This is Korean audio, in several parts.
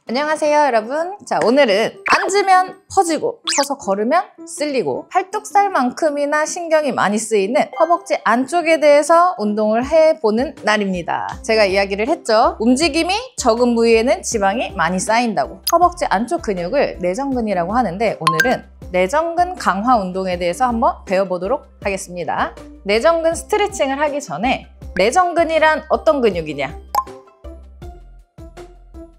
안녕하세요 여러분. 자, 오늘은 앉으면 퍼지고 서서 걸으면 쓸리고 팔뚝살만큼이나 신경이 많이 쓰이는 허벅지 안쪽에 대해서 운동을 해보는 날입니다. 제가 이야기를 했죠. 움직임이 적은 부위에는 지방이 많이 쌓인다고. 허벅지 안쪽 근육을 내전근이라고 하는데 오늘은 내전근 강화 운동에 대해서 한번 배워보도록 하겠습니다. 내전근 스트레칭을 하기 전에 내전근이란 어떤 근육이냐?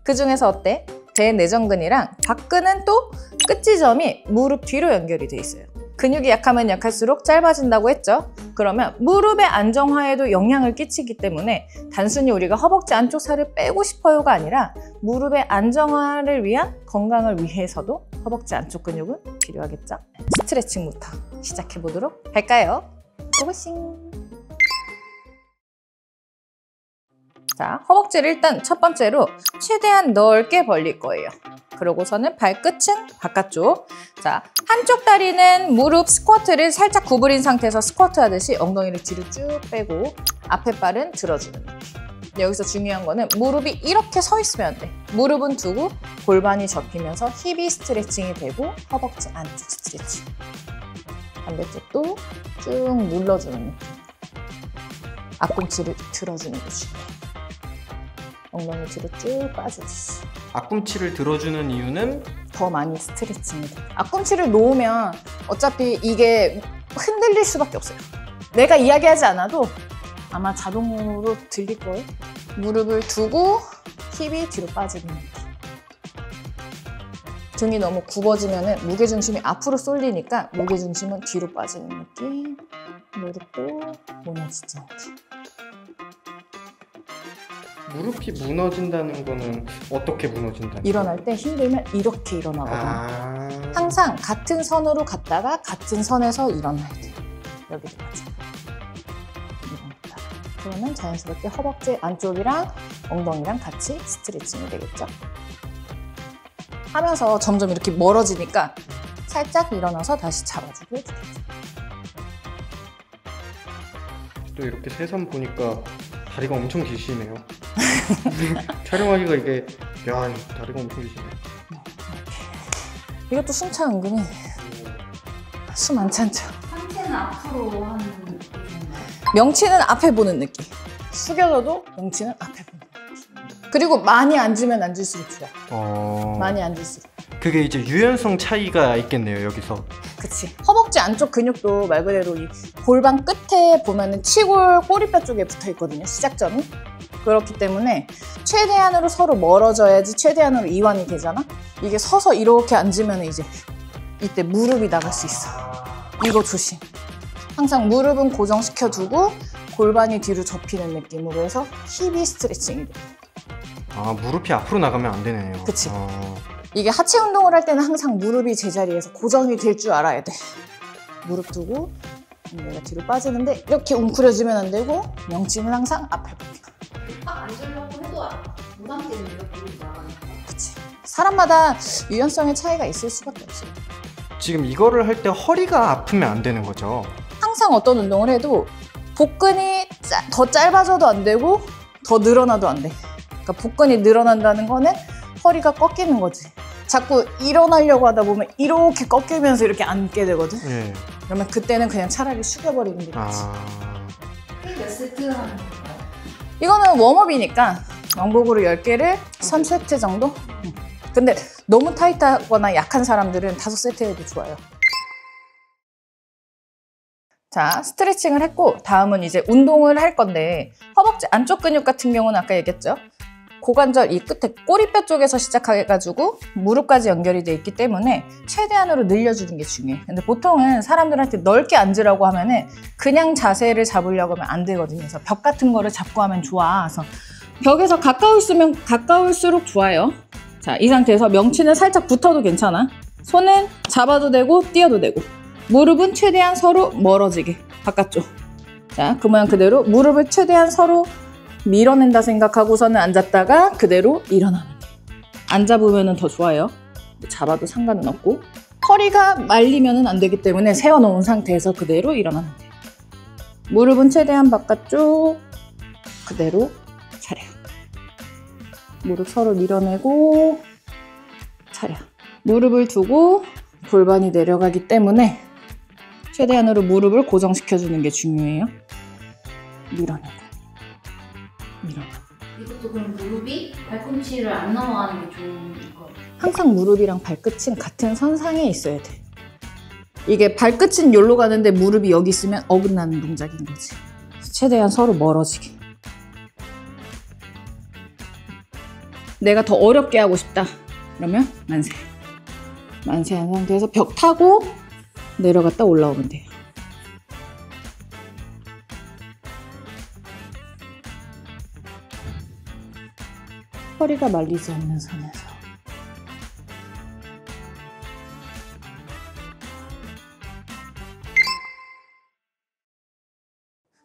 그 중에서 어때? 대내전근이랑 박근은 또 끝지점이 무릎 뒤로 연결이 돼 있어요. 근육이 약하면 약할수록 짧아진다고 했죠. 그러면 무릎의 안정화에도 영향을 끼치기 때문에 단순히 우리가 허벅지 안쪽 살을 빼고 싶어요가 아니라 무릎의 안정화를 위한 건강을 위해서도 허벅지 안쪽 근육은 필요하겠죠. 스트레칭부터 시작해 보도록 할까요? 고고싱! 자, 허벅지를 일단 첫 번째로 최대한 넓게 벌릴 거예요. 그러고서는 발끝은 바깥쪽. 자, 한쪽 다리는 무릎 스쿼트를 살짝 구부린 상태에서 스쿼트 하듯이 엉덩이를 뒤로 쭉 빼고 앞에 발은 들어주는 느낌. 근데 여기서 중요한 거는 무릎이 이렇게 서 있으면 안 돼. 무릎은 두고 골반이 접히면서 힙이 스트레칭이 되고 허벅지 안쪽 스트레칭. 반대쪽도 쭉 눌러주는 느낌. 앞꿈치를 들어주는 거지. 엉덩이 뒤로 쭉 빠지듯이. 앞꿈치를 들어주는 이유는? 더 많이 스트레칭이 돼. 앞꿈치를 놓으면 어차피 이게 흔들릴 수밖에 없어요. 내가 이야기하지 않아도 아마 자동으로 들릴 거예요. 무릎을 두고 힙이 뒤로 빠지는 느낌. 등이 너무 굽어지면 무게중심이 앞으로 쏠리니까 무게중심은 뒤로 빠지는 느낌. 무릎도 무너지지 않게. 무릎이 무너진다는 거는 어떻게 무너진다는 일어날 때 힘들면 이렇게 일어나거든요. 항상 같은 선으로 갔다가 같은 선에서 일어나야 돼요. 여기도 마찬가지. 일어났다. 그러면 자연스럽게 허벅지 안쪽이랑 엉덩이랑 같이 스트레칭이 되겠죠. 하면서 점점 이렇게 멀어지니까 살짝 일어나서 다시 잡아주고 되겠죠. 또 이렇게 세선 보니까 다리가 엄청 기시네요. 촬영하기가 이게 야, 다리가 엄청 기시네. 이것도 숨차 은근히 숨 안 찬죠. 상체는 앞으로 하는 느낌. 명치는 앞에 보는 느낌. 숙여져도 명치는 앞에 보는 느낌. 그리고 많이 앉으면 앉을수록 좋아. 많이 앉을수록. 그게 이제 유연성 차이가 있겠네요, 여기서. 그치. 허벅지 안쪽 근육도 말 그대로 이 골반 끝에 보면은 치골 꼬리뼈 쪽에 붙어 있거든요, 시작점이. 그렇기 때문에 최대한으로 서로 멀어져야지 최대한으로 이완이 되잖아? 이게 서서 이렇게 앉으면 이제 이때 무릎이 나갈 수 있어. 이거 조심. 항상 무릎은 고정시켜두고 골반이 뒤로 접히는 느낌으로 해서 힙이 스트레칭이 돼. 아, 무릎이 앞으로 나가면 안 되네요. 그치. 이게 하체 운동을 할 때는 항상 무릎이 제자리에서 고정이 될 줄 알아야 돼. 무릎 두고 내가 뒤로 빠지는데 이렇게 웅크려지면 안 되고 명치는 항상 앞에 보기. 딱 앉으려고 해도 못 앉겠는 이렇게 나가니까. 그치. 사람마다 유연성의 차이가 있을 수밖에 없어요. 지금 이거를 할 때 허리가 아프면 안 되는 거죠? 항상 어떤 운동을 해도 복근이 더 짧아져도 안 되고 더 늘어나도 안 돼. 그러니까 복근이 늘어난다는 거는 허리가 꺾이는 거지. 자꾸 일어나려고 하다 보면 이렇게 꺾이면서 이렇게 앉게 되거든. 네. 그러면 그때는 그냥 차라리 숙여버리는 게 낫지. 몇 세트 하는 건가요? 이거는 웜업이니까 왕복으로 10개를 3세트 정도? 근데 너무 타이트하거나 약한 사람들은 5세트 해도 좋아요. 자, 스트레칭을 했고 다음은 이제 운동을 할 건데 허벅지 안쪽 근육 같은 경우는 아까 얘기했죠. 고관절 이 끝에 꼬리뼈 쪽에서 시작해가지고 무릎까지 연결이 돼 있기 때문에 최대한으로 늘려주는 게 중요해. 근데 보통은 사람들한테 넓게 앉으라고 하면은 그냥 자세를 잡으려고 하면 안 되거든요. 그래서 벽 같은 거를 잡고 하면 좋아. 그래서 벽에서 가까울수록 좋아요. 자, 이 상태에서 명치는 살짝 붙어도 괜찮아. 손은 잡아도 되고 띄어도 되고 무릎은 최대한 서로 멀어지게 바깥쪽. 자, 그 모양 그대로 무릎을 최대한 서로 밀어낸다 생각하고서는 앉았다가 그대로 일어나는 게. 안 잡으면 더 좋아요. 잡아도 상관은 없고 허리가 말리면 안 되기 때문에 세워놓은 상태에서 그대로 일어나는 게. 무릎은 최대한 바깥쪽 그대로 차려. 무릎 서로 밀어내고 차려. 무릎을 두고 골반이 내려가기 때문에 최대한으로 무릎을 고정시켜주는 게 중요해요. 밀어내고 밀어내고. 이것도 그럼 무릎이 발꿈치를 안 넘어가는 게 좋은 거. 항상 무릎이랑 발끝은 같은 선상에 있어야 돼. 이게 발끝은 여기로 가는데 무릎이 여기 있으면 어긋나는 동작인 거지. 최대한 서로 멀어지게. 내가 더 어렵게 하고 싶다 그러면 만세. 만세한 상태에서 벽 타고 내려갔다 올라오면 돼요. 허리가 말리지 않는 선에서.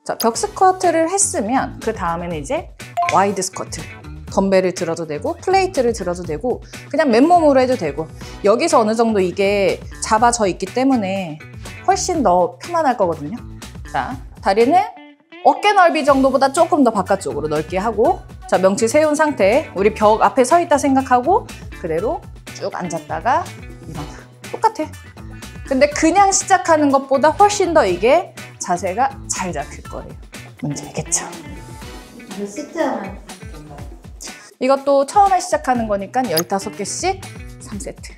자, 벽 스쿼트를 했으면 그 다음에는 이제 와이드 스쿼트. 덤벨을 들어도 되고 플레이트를 들어도 되고 그냥 맨몸으로 해도 되고 여기서 어느 정도 이게 잡아져 있기 때문에 훨씬 더 편안할 거거든요. 자, 다리는 어깨 넓이 정도보다 조금 더 바깥쪽으로 넓게 하고 자, 명치 세운 상태 우리 벽 앞에 서 있다 생각하고 그대로 쭉 앉았다가 일어나. 똑같아. 근데 그냥 시작하는 것보다 훨씬 더 이게 자세가 잘 잡힐 거예요. 뭔지 알겠죠? 몇 세트 하면 이것도 처음에 시작하는 거니까 15개씩 3세트.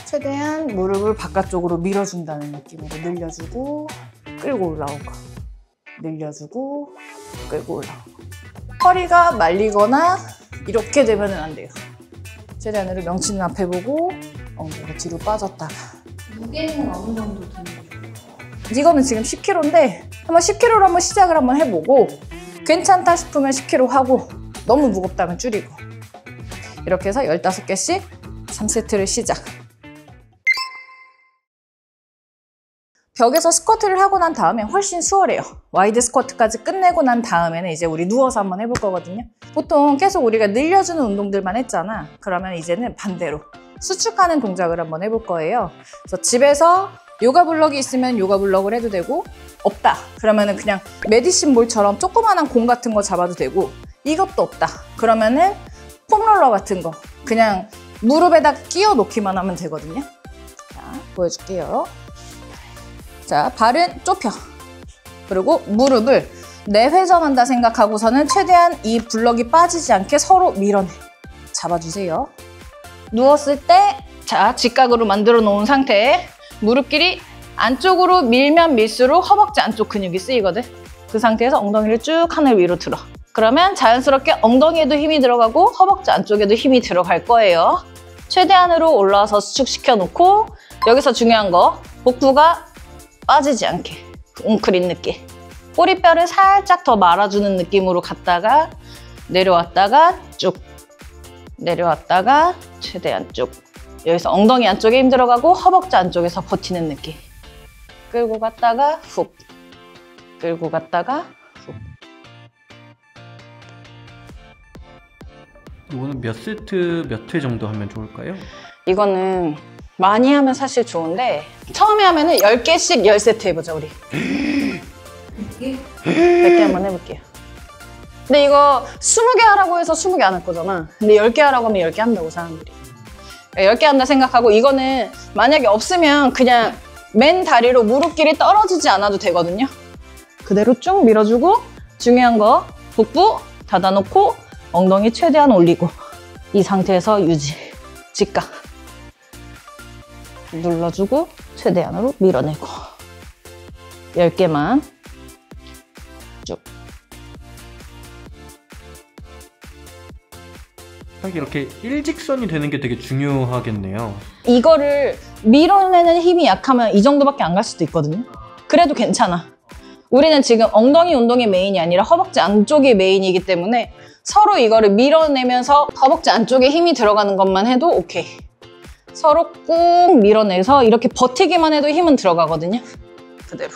최대한 무릎을 바깥쪽으로 밀어준다는 느낌으로 늘려주고 끌고 올라오고 늘려주고 끌고 올라오고. 허리가 말리거나 이렇게 되면 안 돼요. 최대한으로 명치는 앞에 보고 엉덩이가 뒤로 빠졌다가. 무게는 어느 정도 드는 게 좋아요? 이거는 지금 10kg인데 한번 10kg로 한번 시작을 한번 해보고 괜찮다 싶으면 10kg 하고 너무 무겁다면 줄이고 이렇게 해서 15개씩 3세트를 시작. 벽에서 스쿼트를 하고 난 다음에 훨씬 수월해요. 와이드 스쿼트까지 끝내고 난 다음에는 이제 우리 누워서 한번 해볼 거거든요. 보통 계속 우리가 늘려주는 운동들만 했잖아. 그러면 이제는 반대로 수축하는 동작을 한번 해볼 거예요. 그래서 집에서 요가 블럭이 있으면 요가 블럭을 해도 되고 없다 그러면은 그냥 메디신 볼처럼 조그만한 공 같은 거 잡아도 되고 이것도 없다 그러면은 폼롤러 같은 거 그냥 무릎에다 끼워 놓기만 하면 되거든요. 자, 보여줄게요. 자, 발은 좁혀. 그리고 무릎을 내회전한다 생각하고서는 최대한 이 블럭이 빠지지 않게 서로 밀어내. 잡아주세요. 누웠을 때 자, 직각으로 만들어 놓은 상태에 무릎끼리 안쪽으로 밀면 밀수록 허벅지 안쪽 근육이 쓰이거든. 그 상태에서 엉덩이를 쭉 하늘 위로 들어. 그러면 자연스럽게 엉덩이에도 힘이 들어가고 허벅지 안쪽에도 힘이 들어갈 거예요. 최대한으로 올라와서 수축시켜 놓고 여기서 중요한 거 복부가 빠지지 않게 웅크린 느낌. 꼬리뼈를 살짝 더 말아주는 느낌으로 갔다가 내려왔다가 쭉 내려왔다가 최대한 쭉. 여기서 엉덩이 안쪽에 힘 들어가고 허벅지 안쪽에서 버티는 느낌. 끌고 갔다가 훅. 끌고 갔다가 훅. 이거는 몇 세트 몇 회 정도 하면 좋을까요? 이거는 많이 하면 사실 좋은데 처음에 하면은 10개씩 10세트 해보자 우리. 100개 한번 해볼게요. 근데 이거 20개 하라고 해서 20개 안 할 거잖아. 근데 10개 하라고 하면 10개 한다고 사람들이. 10개 한다 생각하고 이거는 만약에 없으면 그냥 맨 다리로 무릎끼리 떨어지지 않아도 되거든요. 그대로 쭉 밀어주고 중요한 거 복부 닫아놓고 엉덩이 최대한 올리고 이 상태에서 유지. 직각. 눌러주고 최대한으로 밀어내고 10개만 쭉. 이렇게 일직선이 되는 게 되게 중요하겠네요. 이거를 밀어내는 힘이 약하면 이 정도밖에 안 갈 수도 있거든요. 그래도 괜찮아. 우리는 지금 엉덩이 운동이 메인이 아니라 허벅지 안쪽이 메인이기 때문에 서로 이거를 밀어내면서 허벅지 안쪽에 힘이 들어가는 것만 해도 오케이. 서로 꾹 밀어내서 이렇게 버티기만 해도 힘은 들어가거든요. 그대로.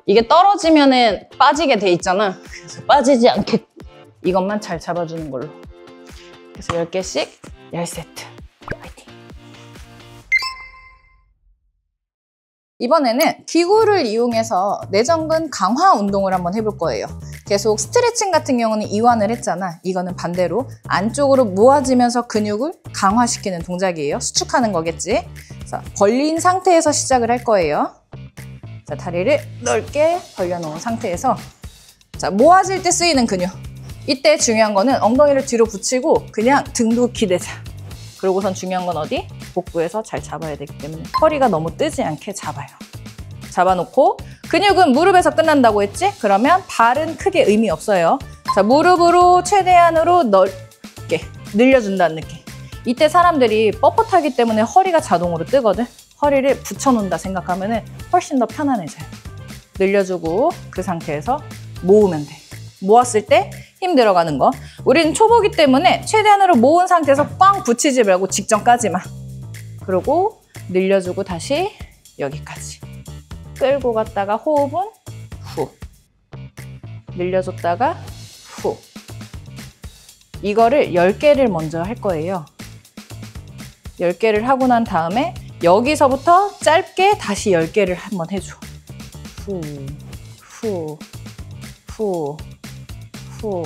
이게 떨어지면은 빠지게 돼 있잖아. 그래서 빠지지 않게 이것만 잘 잡아주는 걸로. 그래서 10개씩 10세트. 파이팅! 이번에는 기구를 이용해서 내전근 강화 운동을 한번 해볼 거예요. 계속 스트레칭 같은 경우는 이완을 했잖아. 이거는 반대로 안쪽으로 모아지면서 근육을 강화시키는 동작이에요. 수축하는 거겠지. 그래서 벌린 상태에서 시작을 할 거예요. 자, 다리를 넓게 벌려놓은 상태에서 자, 모아질 때 쓰이는 근육. 이때 중요한 거는 엉덩이를 뒤로 붙이고 그냥 등도 기대자. 그러고선 중요한 건 어디? 복부에서 잘 잡아야 되기 때문에 허리가 너무 뜨지 않게 잡아요. 잡아놓고 근육은 무릎에서 끝난다고 했지? 그러면 발은 크게 의미 없어요. 자, 무릎으로 최대한으로 넓게 늘려준다는 느낌. 이때 사람들이 뻣뻣하기 때문에 허리가 자동으로 뜨거든. 허리를 붙여놓는다 생각하면 훨씬 더 편안해져요. 늘려주고 그 상태에서 모으면 돼. 모았을 때 힘 들어가는 거. 우리는 초보기 때문에 최대한으로 모은 상태에서 꽝 붙이지 말고 직전까지만. 그리고 늘려주고 다시 여기까지. 끌고 갔다가 호흡은 후. 늘려줬다가 후. 이거를 10개를 먼저 할 거예요. 10개를 하고 난 다음에 여기서부터 짧게 다시 10개를 한번 해줘. 후, 후, 후, 후.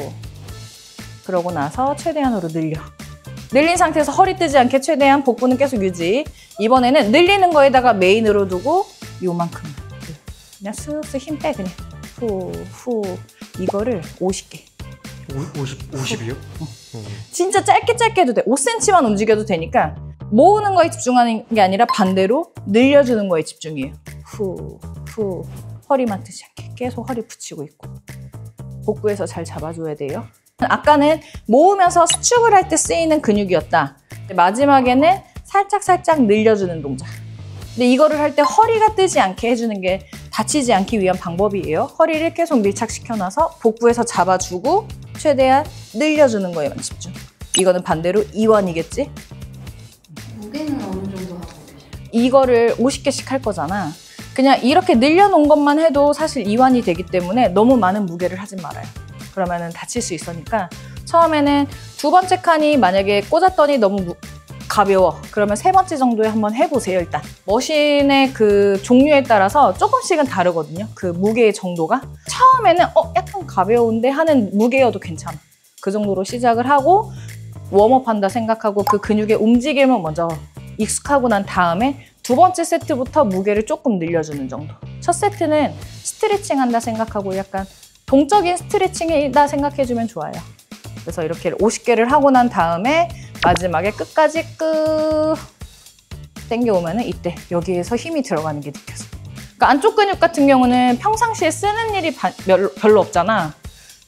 그러고 나서 최대한으로 늘려. 늘린 상태에서 허리 뜨지 않게 최대한 복부는 계속 유지. 이번에는 늘리는 거에다가 메인으로 두고 요만큼만. 그냥 쓱쓱 힘 빼 그냥. 후, 후. 이거를 50개. 50이요? 진짜 짧게 해도 돼. 5cm만 움직여도 되니까 모으는 거에 집중하는 게 아니라 반대로 늘려주는 거에 집중해요. 후, 후. 허리만 뜨지 않게 계속 허리 붙이고 있고. 복부에서 잘 잡아줘야 돼요. 아까는 모으면서 수축을 할 때 쓰이는 근육이었다. 마지막에는 살짝 늘려주는 동작. 근데 이거를 할 때 허리가 뜨지 않게 해주는 게 다치지 않기 위한 방법이에요. 허리를 계속 밀착시켜놔서 복부에서 잡아주고 최대한 늘려주는 거에만 집중. 이거는 반대로 이완이겠지? 무게는 어느 정도 하고 계세요? 이거를 50개씩 할 거잖아. 그냥 이렇게 늘려놓은 것만 해도 사실 이완이 되기 때문에 너무 많은 무게를 하진 말아요. 그러면은 다칠 수 있으니까 처음에는 2번째 칸이 만약에 꽂았더니 너무 가벼워. 그러면 3번째 정도에 한번 해보세요, 일단. 머신의 그 종류에 따라서 조금씩은 다르거든요. 그 무게의 정도가. 처음에는 약간 가벼운데 하는 무게여도 괜찮아. 그 정도로 시작을 하고 웜업한다 생각하고 그 근육의 움직임을 먼저 익숙하고 난 다음에 2번째 세트부터 무게를 조금 늘려주는 정도. 첫 세트는 스트레칭 한다 생각하고 약간 동적인 스트레칭이다 생각해주면 좋아요. 그래서 이렇게 50개를 하고 난 다음에 마지막에 끝까지 당겨오면 이때 여기에서 힘이 들어가는 게 느껴져. 그러니까 안쪽 근육 같은 경우는 평상시에 쓰는 일이 별로 없잖아.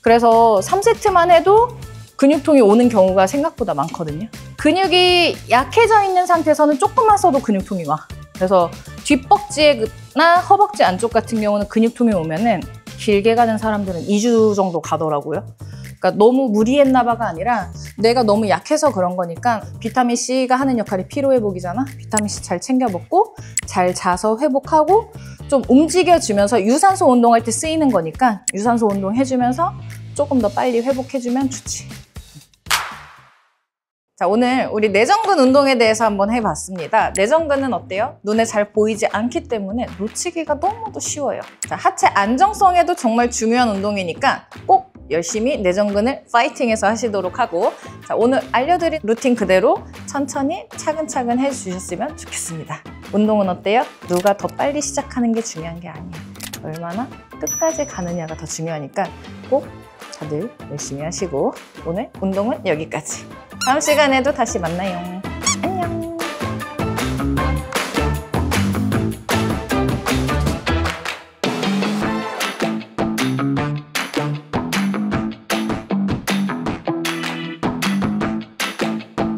그래서 3세트만 해도 근육통이 오는 경우가 생각보다 많거든요. 근육이 약해져 있는 상태에서는 조금만 써도 근육통이 와. 그래서 뒷벅지나 허벅지 안쪽 같은 경우는 근육통이 오면은 길게 가는 사람들은 2주 정도 가더라고요. 그러니까 너무 무리했나 봐가 아니라 내가 너무 약해서 그런 거니까 비타민C가 하는 역할이 피로회복이잖아. 비타민C 잘 챙겨 먹고 잘 자서 회복하고 좀 움직여주면서 유산소 운동할 때 쓰이는 거니까 유산소 운동 해주면서 조금 더 빨리 회복해주면 좋지. 자, 오늘 우리 내전근 운동에 대해서 한번 해봤습니다. 내전근은 어때요? 눈에 잘 보이지 않기 때문에 놓치기가 너무도 쉬워요. 자, 하체 안정성에도 정말 중요한 운동이니까 꼭 열심히 내전근을 파이팅해서 하시도록 하고 자, 오늘 알려드린 루틴 그대로 천천히 차근차근 해주셨으면 좋겠습니다. 운동은 어때요? 누가 더 빨리 시작하는 게 중요한 게 아니에요. 얼마나 끝까지 가느냐가 더 중요하니까 꼭 다들 열심히 하시고 오늘 운동은 여기까지. 다음 시간에도 다시 만나요.